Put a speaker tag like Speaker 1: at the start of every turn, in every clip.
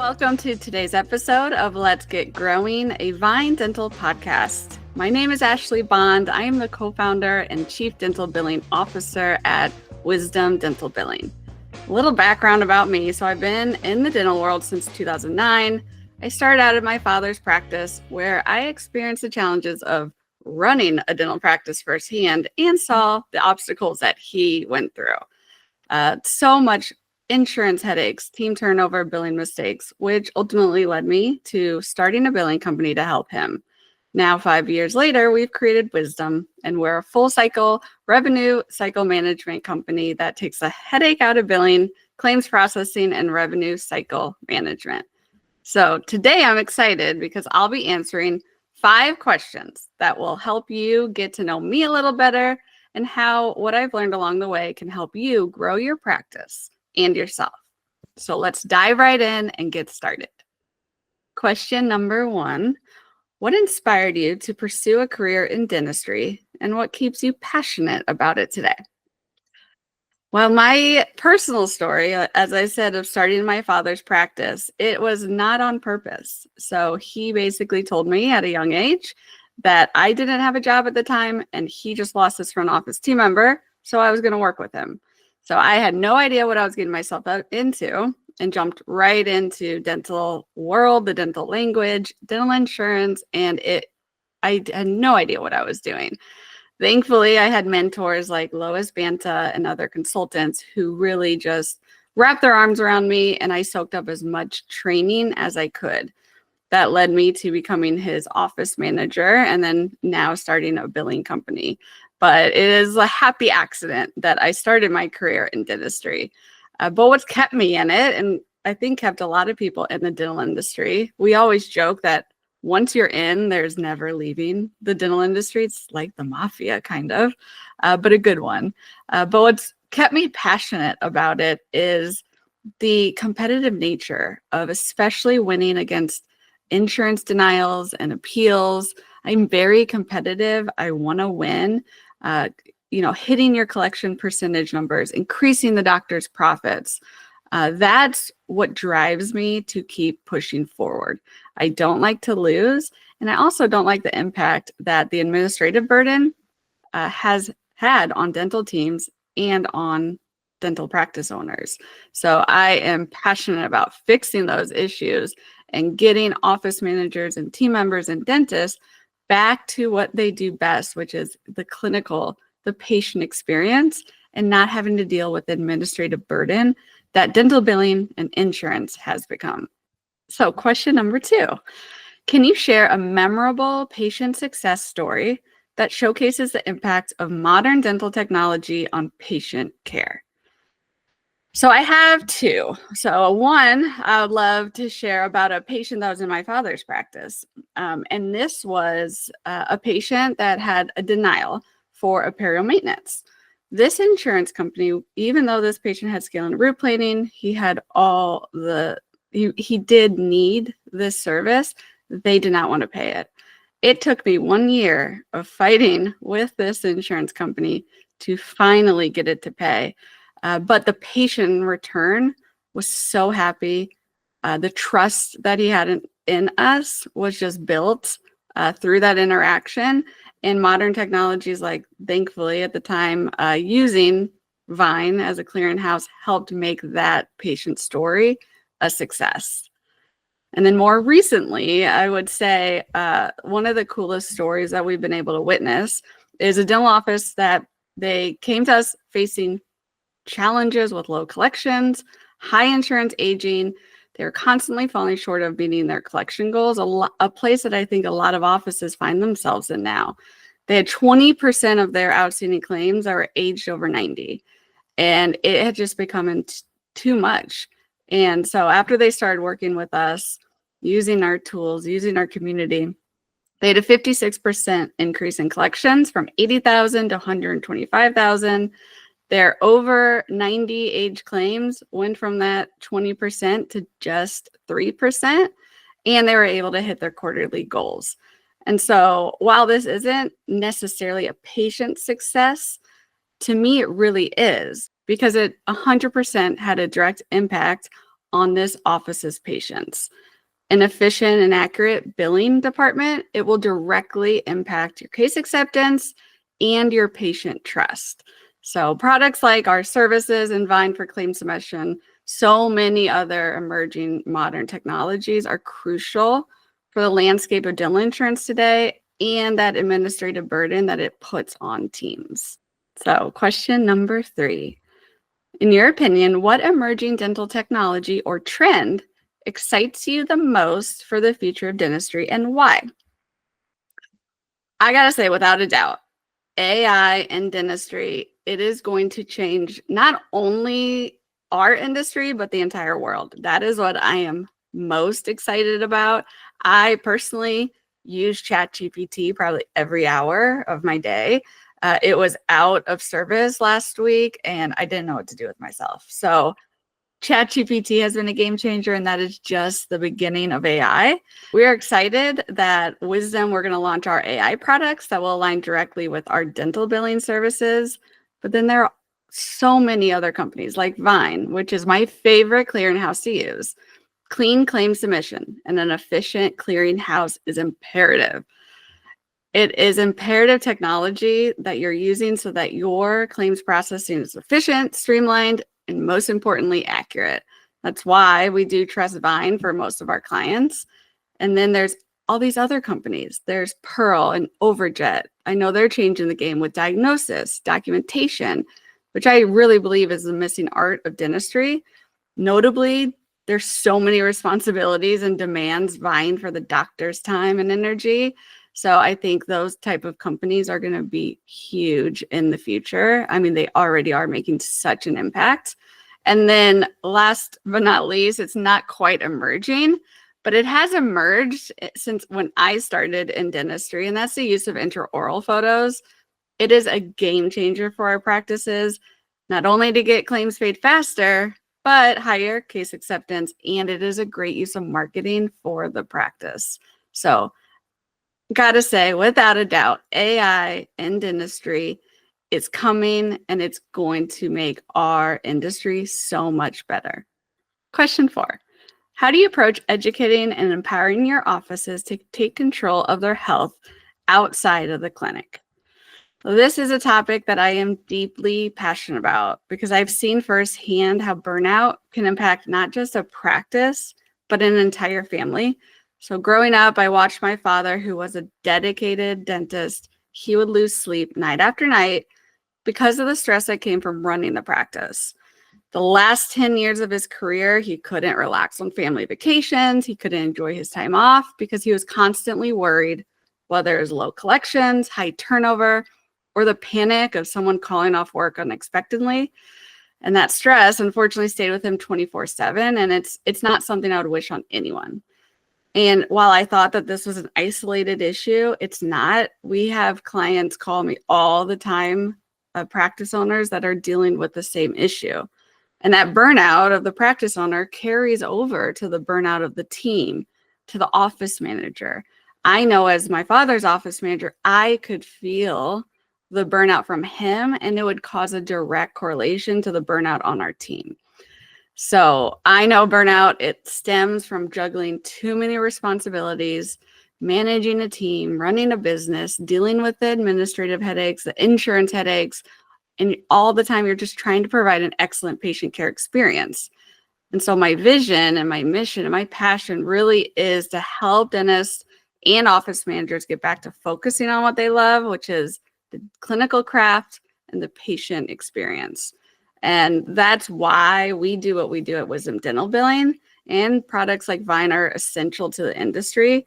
Speaker 1: Welcome to today's episode of Let's Get Growing, a Vyne Dental Podcast. My name is Ashley Bond. I am the co-founder and chief dental billing officer at Wisdom Dental Billing. A little background about me. So I've been in the dental world since 2009. I started out in my father's practice where I experienced the challenges of running a dental practice firsthand and saw the obstacles that he went through. So much insurance headaches, team turnover, billing mistakes, which ultimately led me to starting a billing company to help him. Now, 5 years later, we've created Wisdom, and we're a full cycle revenue cycle management company that takes the headache out of billing, claims processing, and revenue cycle management. So today I'm excited because I'll be answering 5 questions that will help you get to know me a little better and how what I've learned along the way can help you grow your practice and yourself. So let's dive right in and get started. Question number 1, what inspired you to pursue a career in dentistry and what keeps you passionate about it today? Well, my personal story, as I said, of starting my father's practice, it was not on purpose. So he basically told me at a young age that I didn't have a job at the time and he just lost his front office team member. So I was going to work with him. So I had no idea what I was getting myself into and jumped right into dental world, the dental language, dental insurance, and I had no idea what I was doing. Thankfully, I had mentors like Lois Banta and other consultants who really just wrapped their arms around me, and I soaked up as much training as I could. That led me to becoming his office manager and then now starting a billing company. But it is a happy accident that I started my career in dentistry. But what's kept me in it, and I think kept a lot of people in the dental industry, we always joke that once you're in, there's never leaving the dental industry. It's like the mafia, kind of, but a good one. But what's kept me passionate about it is the competitive nature of especially winning against insurance denials and appeals. I'm very competitive. I want to win. Hitting your collection percentage numbers, increasing the doctor's profits. That's what drives me to keep pushing forward. I don't like to lose. And I also don't like the impact that the administrative burden has had on dental teams and on dental practice owners. So I am passionate about fixing those issues and getting office managers and team members and dentists back to what they do best, which is the clinical, the patient experience, and not having to deal with the administrative burden that dental billing and insurance has become. So question number 2, can you share a memorable patient success story that showcases the impact of modern dental technology on patient care? So I have 2. So one, I would love to share about a patient that was in my father's practice. And this was a patient that had a denial for a perio maintenance. This insurance company, even though this patient had scale and root planing, he had he did need this service. They did not want to pay it. It took me 1 year of fighting with this insurance company to finally get it to pay. But the patient in return was so happy. The trust that he had in us was just built through that interaction. And modern technologies, like thankfully at the time, using Vyne as a clearinghouse helped make that patient story a success. And then more recently, I would say one of the coolest stories that we've been able to witness is a dental office that they came to us facing challenges with low collections, high insurance aging. They're constantly falling short of meeting their collection goals, a place that I think a lot of offices find themselves in now. They had 20% of their outstanding claims that were aged over 90, and it had just become too much. And so after they started working with us, using our tools, using our community, they had a 56% increase in collections from 80,000 to 125,000. Their over 90 age claims went from that 20% to just 3%, and they were able to hit their quarterly goals. And so while this isn't necessarily a patient success, to me it really is, because it 100% had a direct impact on this office's patients. An efficient and accurate billing department, it will directly impact your case acceptance and your patient trust. So products like our services and Vyne for claim submission, so many other emerging modern technologies are crucial for the landscape of dental insurance today and that administrative burden that it puts on teams. So question number 3. In your opinion, what emerging dental technology or trend excites you the most for the future of dentistry and why? I gotta say, without a doubt, AI and dentistry, it is going to change not only our industry, but the entire world. That is what I am most excited about. I personally use ChatGPT probably every hour of my day. It was out of service last week and I didn't know what to do with myself. So ChatGPT has been a game changer, and that is just the beginning of AI. We're excited that Wisdom, we're going to launch our AI products that will align directly with our dental billing services. But then there are so many other companies like Vyne, which is my favorite clearinghouse to use. Clean claim submission and an efficient clearinghouse is imperative. It is imperative technology that you're using so that your claims processing is efficient, streamlined, and most importantly, accurate. That's why we do trust Vyne for most of our clients. And then there's all these other companies. There's Pearl and Overjet. I know they're changing the game with diagnosis, documentation, which I really believe is the missing art of dentistry. Notably, there's so many responsibilities and demands vying for the doctor's time and energy. So I think those type of companies are going to be huge in the future. I mean, they already are making such an impact. And then last but not least, it's not quite emerging, but it has emerged since when I started in dentistry, and that's the use of intraoral photos. It is a game changer for our practices, not only to get claims paid faster, but higher case acceptance, and it is a great use of marketing for the practice. So gotta say, without a doubt, AI in dentistry is coming and it's going to make our industry so much better. Question 4. How do you approach educating and empowering your offices to take control of their health outside of the clinic? Well, this is a topic that I am deeply passionate about because I've seen firsthand how burnout can impact not just a practice, but an entire family. So growing up, I watched my father, who was a dedicated dentist. He would lose sleep night after night because of the stress that came from running the practice. The last 10 years of his career, he couldn't relax on family vacations. He couldn't enjoy his time off because he was constantly worried, whether it was low collections, high turnover, or the panic of someone calling off work unexpectedly. And that stress, unfortunately, stayed with him 24/7. And it's not something I would wish on anyone. And while I thought that this was an isolated issue, it's not. We have clients call me all the time, practice owners that are dealing with the same issue. And that burnout of the practice owner carries over to the burnout of the team, to the office manager. I know as my father's office manager, I could feel the burnout from him, and it would cause a direct correlation to the burnout on our team. So I know burnout, it stems from juggling too many responsibilities, managing a team, running a business, dealing with the administrative headaches, the insurance headaches, and all the time you're just trying to provide an excellent patient care experience. And so my vision and my mission and my passion really is to help dentists and office managers get back to focusing on what they love, which is the clinical craft and the patient experience. And that's why we do what we do at Wisdom Dental Billing, and products like Vyne are essential to the industry.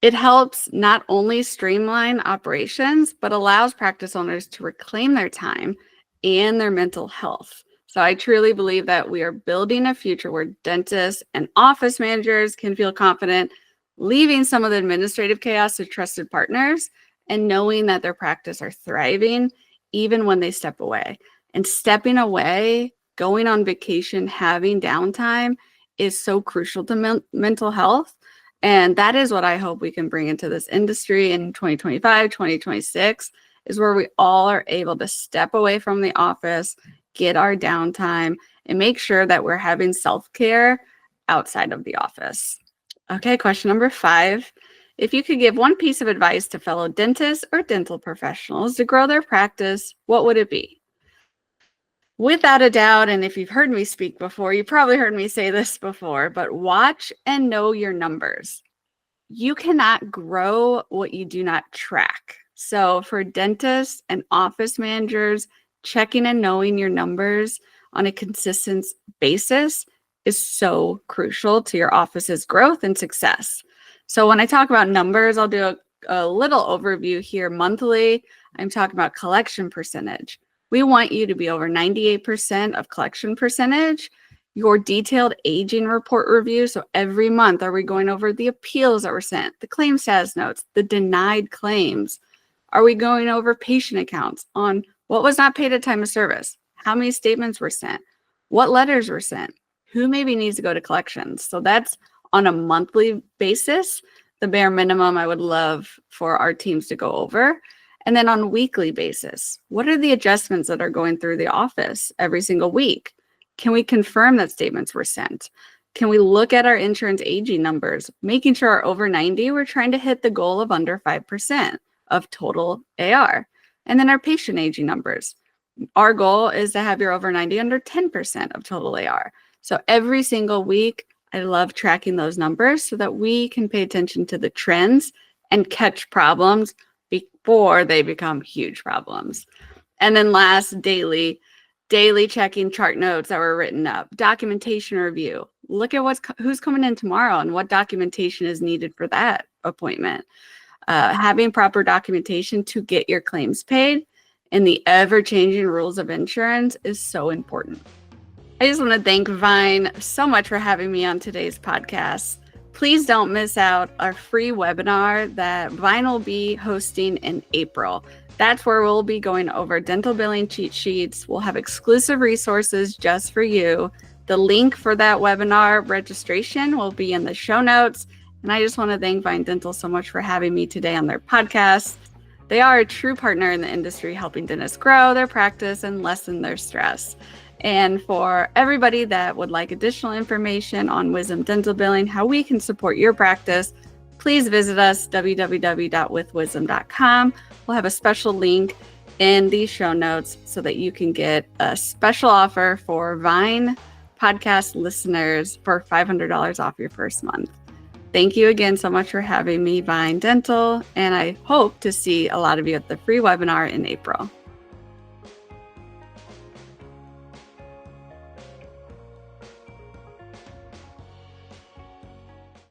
Speaker 1: It helps not only streamline operations, but allows practice owners to reclaim their time and their mental health. So I truly believe that we are building a future where dentists and office managers can feel confident, leaving some of the administrative chaos to trusted partners and knowing that their practice are thriving even when they step away. And stepping away, going on vacation, having downtime is so crucial to mental health. And that is what I hope we can bring into this industry in 2025, 2026, is where we all are able to step away from the office, get our downtime, and make sure that we're having self-care outside of the office. Okay, question number 5. If you could give one piece of advice to fellow dentists or dental professionals to grow their practice, what would it be? Without a doubt, and if you've heard me speak before, you probably heard me say this before, but watch and know your numbers. You cannot grow what you do not track. So for dentists and office managers, checking and knowing your numbers on a consistent basis is so crucial to your office's growth and success. So when I talk about numbers, I'll do a little overview here monthly. I'm talking about collection percentage. We want you to be over 98% of collection percentage. Your detailed aging report review. So every month, are we going over the appeals that were sent, the claim status notes, the denied claims? Are we going over patient accounts on what was not paid at time of service? How many statements were sent? What letters were sent? Who maybe needs to go to collections? So that's on a monthly basis, the bare minimum I would love for our teams to go over. And then on a weekly basis, what are the adjustments that are going through the office every single week? Can we confirm that statements were sent? Can we look at our insurance aging numbers, making sure our over 90, we're trying to hit the goal of under 5% of total AR. And then our patient aging numbers. Our goal is to have your over 90 under 10% of total AR. So every single week, I love tracking those numbers so that we can pay attention to the trends and catch problems before they become huge problems. And then last, daily checking chart notes that were written up, documentation review. Look at who's coming in tomorrow and what documentation is needed for that appointment. Having proper documentation to get your claims paid in the ever-changing rules of insurance is so important. I just want to thank Vyne so much for having me on today's podcast. Please don't miss out our free webinar that Vyne will be hosting in April. That's where we'll be going over dental billing cheat sheets. We'll have exclusive resources just for you. The link for that webinar registration will be in the show notes. And I just want to thank Vyne Dental so much for having me today on their podcast. They are a true partner in the industry, helping dentists grow their practice and lessen their stress. And for everybody that would like additional information on Wisdom Dental Billing, how we can support your practice, please visit us, www.withwisdom.com. We'll have a special link in the show notes so that you can get a special offer for Vyne podcast listeners for $500 off your first month. Thank you again so much for having me, Vyne Dental, and I hope to see a lot of you at the free webinar in April.